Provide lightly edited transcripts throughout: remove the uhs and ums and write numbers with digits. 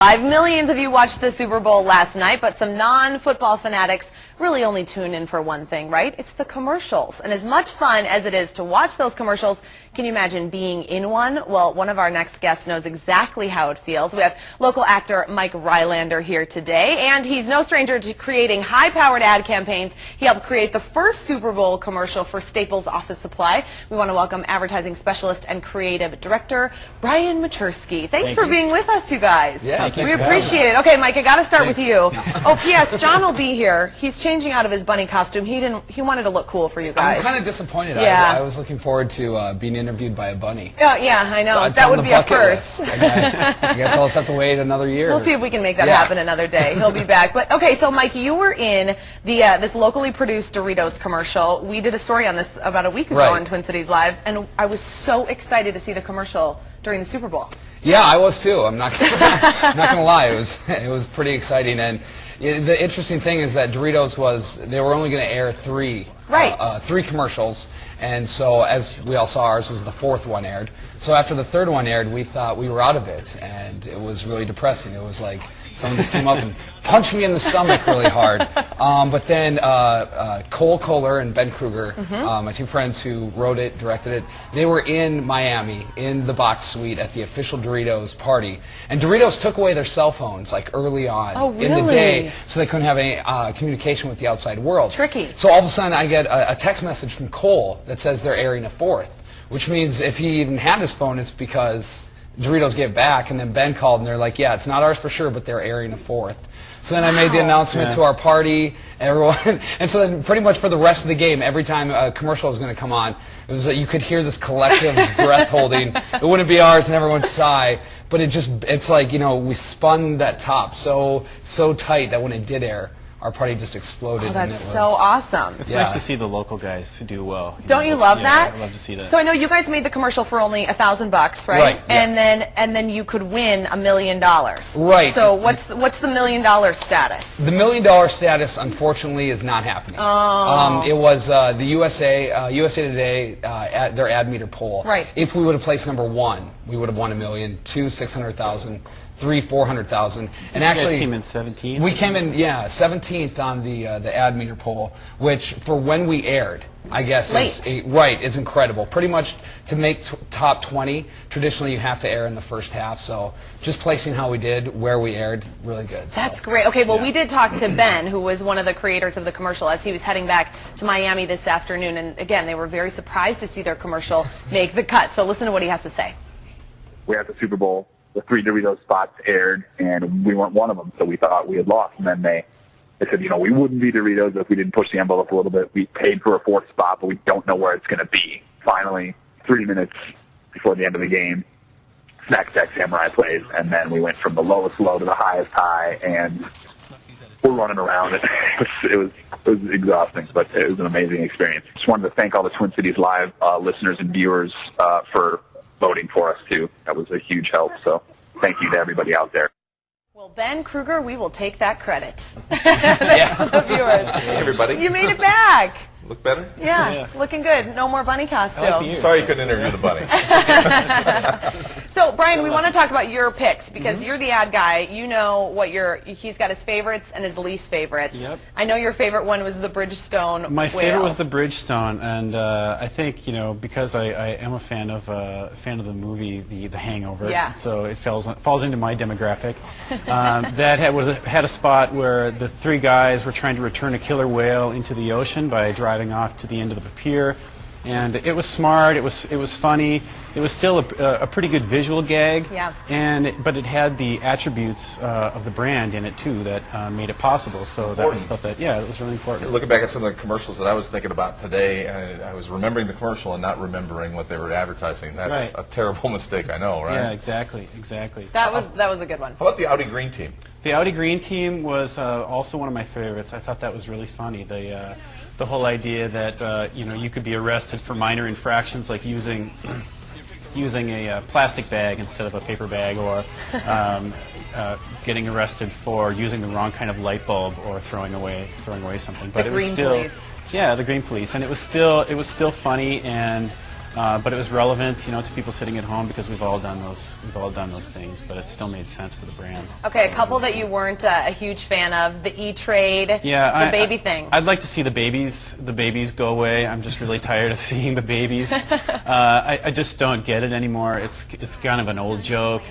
Live. Millions of you watched the Super Bowl last night, but some non-football fanatics really only tune in for one thing, right? It's the commercials. And as much fun as it is to watch those commercials, can you imagine being in one? Well, one of our next guests knows exactly how it feels. We have local actor Mike Rylander here today, and he's no stranger to creating high-powered ad campaigns. He helped create the first Super Bowl commercial for Staples Office Supply. We want to welcome advertising specialist and creative director Bryan Michurski. Thanks for being with us, you guys. Yeah, we appreciate it. Okay, Mike, I got to start with you. Oh, P.S. John will be here. He's changing out of his bunny costume. He wanted to look cool for you guys. I'm kind of disappointed. Yeah. I was looking forward to being interviewed by a bunny. Yeah, I know. So that would be a first. I guess I'll just have to wait another year. We'll see if we can make that happen another day. He'll be back. But okay, so Mike, you were in the this locally produced Doritos commercial. We did a story on this about a week ago on Twin Cities Live, and I was so excited to see the commercial during the Super Bowl. Yeah, I was too. I'm not gonna lie. It was pretty exciting, and the interesting thing is that Doritos they were only going to air three commercials, and so as we all saw, ours was the fourth one aired. So after the third one aired, we thought we were out of it, and it was really depressing. It was like someone just came up and punched me in the stomach really hard. But then Cole Kohler and Ben Kruger, my two friends who wrote it, directed it, they were in Miami in the box suite at the official Doritos party. And Doritos took away their cell phones like early on in the day, so they couldn't have any communication with the outside world. Tricky. So all of a sudden I get a text message from Cole that says they're airing a fourth, which means if he even had his phone, it's because Doritos gave back. And then Ben called and they're like, yeah, it's not ours for sure, but they're airing a fourth. So then I made the announcement to our party, everyone, and so then pretty much for the rest of the game, every time a commercial was going to come on, it was that you could hear this collective breath holding. It wouldn't be ours, and everyone would sigh, but it's like, you know, we spun that top so tight that when it did air, our party just exploded. Oh, that's so awesome. It's nice to see the local guys do well. Don't you love that? I love to see that. So I know you guys made the commercial for only $1,000, right? Right. And then you could win $1 million. Right. So what's the $1 million status? The $1 million status, unfortunately, is not happening. Oh. It was the USA Today, their ad meter poll. Right. If we would have placed number 1, we would have won $1 million. 2, 600,000. 3, 400,000, and actually you guys came in 17th. We came in 17th on the ad meter poll, which for when we aired, I guess is incredible. Pretty much to make top 20, traditionally you have to air in the first half. So just placing how we did, where we aired, really good. That's great. Okay, well we did talk to Ben, who was one of the creators of the commercial, as he was heading back to Miami this afternoon, and again they were very surprised to see their commercial make the cut. So listen to what he has to say. We're at the Super Bowl. The 3 Doritos spots aired, and we weren't one of them, so we thought we had lost. And then they said, you know, we wouldn't be Doritos if we didn't push the envelope a little bit. We paid for a 4th spot, but we don't know where it's going to be. Finally, 3 minutes before the end of the game, Snack Attack Samurai plays, and then we went from the lowest low to the highest high, and we're running around. It was exhausting, but it was an amazing experience. Just wanted to thank all the Twin Cities Live listeners and viewers for voting for us too. That was a huge help, so thank you to everybody out there. Well, Ben Kruger, we will take that credit. The viewers. Hey everybody. You made it back. Look better? Yeah, looking good. No more bunny costume. Sorry you couldn't interview the bunny. So, Bryan, we want to talk about your picks because you're the ad guy. You know what he's got his favorites and his least favorites. Yep. I know your favorite one was the Bridgestone My whale. favorite was the Bridgestone, and I think, you know, because I am a fan of the movie The Hangover, so it falls into my demographic. That had a spot where the 3 guys were trying to return a killer whale into the ocean by driving off to the end of the pier, and it was smart. It was funny. It was still a pretty good visual gag. Yeah. But it had the attributes of the brand in it too that made it possible. So that was it was really important. Looking back at some of the commercials that I was thinking about today, I was remembering the commercial and not remembering what they were advertising. That's a terrible mistake, I know, right? Yeah, exactly. That was a good one. How about the Audi Green Team? The Audi Green Team was also one of my favorites. I thought that was really funny. The whole idea that you know, you could be arrested for minor infractions like using a plastic bag instead of a paper bag, or getting arrested for using the wrong kind of light bulb or throwing away something. But it was still the Green Police, and it was still funny, and but it was relevant, you know, to people sitting at home because we've all done those things, but it still made sense for the brand. Okay, a couple that you weren't a huge fan of, the E-Trade, the baby thing. I'd like to see the babies go away. I'm just really tired of seeing the babies. I just don't get it anymore. It's kind of an old joke,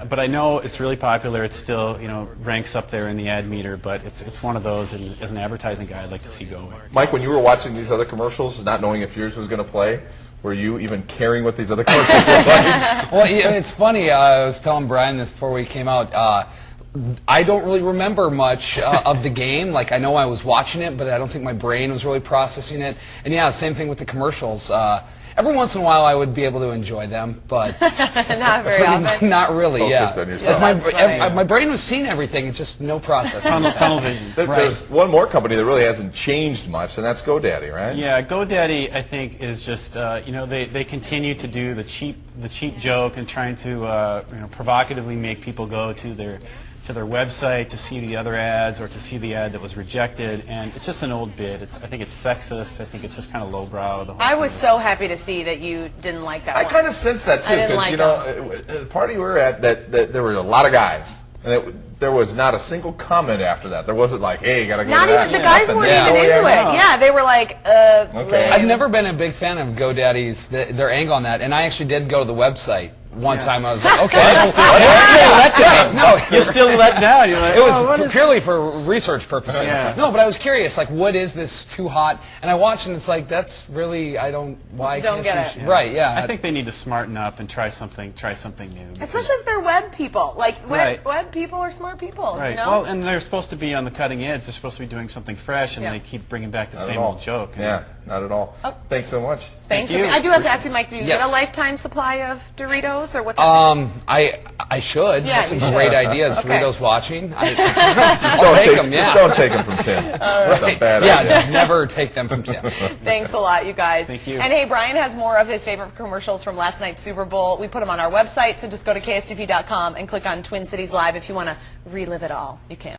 but I know it's really popular. It still, you know, ranks up there in the ad meter, but it's one of those, and as an advertising guy, I'd like to see go away. Mike, when you were watching these other commercials, not knowing if yours was going to play, were you even caring what these other commercials were like? Well, it's funny. I was telling Brian this before we came out. I don't really remember much of the game. Like, I know I was watching it, but I don't think my brain was really processing it. And yeah, same thing with the commercials. Every once in a while, I would be able to enjoy them, but not very often. Not really. Focused on yourself. Like my brain was seeing everything. It's just no processing. Tunnel vision. There's one more company that really hasn't changed much, and that's GoDaddy, right? Yeah, GoDaddy, I think, is just you know, they continue to do the cheap joke and trying to you know, provocatively make people go to their website to see the other ads or to see the ad that was rejected, and it's just an old bit. I think it's sexist. I think it's just kind of lowbrow. I was so happy to see that you didn't like that one. I kind of sense that too, because you know, the party we were at, that there were a lot of guys, and there was not a single comment after that. There wasn't like, hey, you gotta go. Not to even that. the guys weren't even into it. Yeah, they were like, Okay. I've never been a big fan of GoDaddy's their angle on that, and I actually did go to the website. One time I was like, okay, You're still let down. You're like, it was purely for research purposes. Yeah. No, but I was curious, like, what is this too hot? And I watched, and it's like, that's really, why don't get it. Yeah. Right? Yeah. I think they need to smarten up and try something new. Especially if they're web people. Like, web people are smart people. Right. You know? Well, and they're supposed to be on the cutting edge. They're supposed to be doing something fresh, and they keep bringing back the same old joke. Yeah, not at all. Oh. Thanks so much. Thanks. I do have to ask you, Mike, do you get a lifetime supply of Doritos, or what's happening? I should. Yeah, that's a great idea. Is Doritos watching? I'll take them. Just don't take them from Tim. That's a bad idea. Yeah, never take them from Tim. Thanks a lot, you guys. Thank you. And hey, Brian has more of his favorite commercials from last night's Super Bowl. We put them on our website, so just go to KSTP.com and click on Twin Cities Live if you want to relive it all. You can.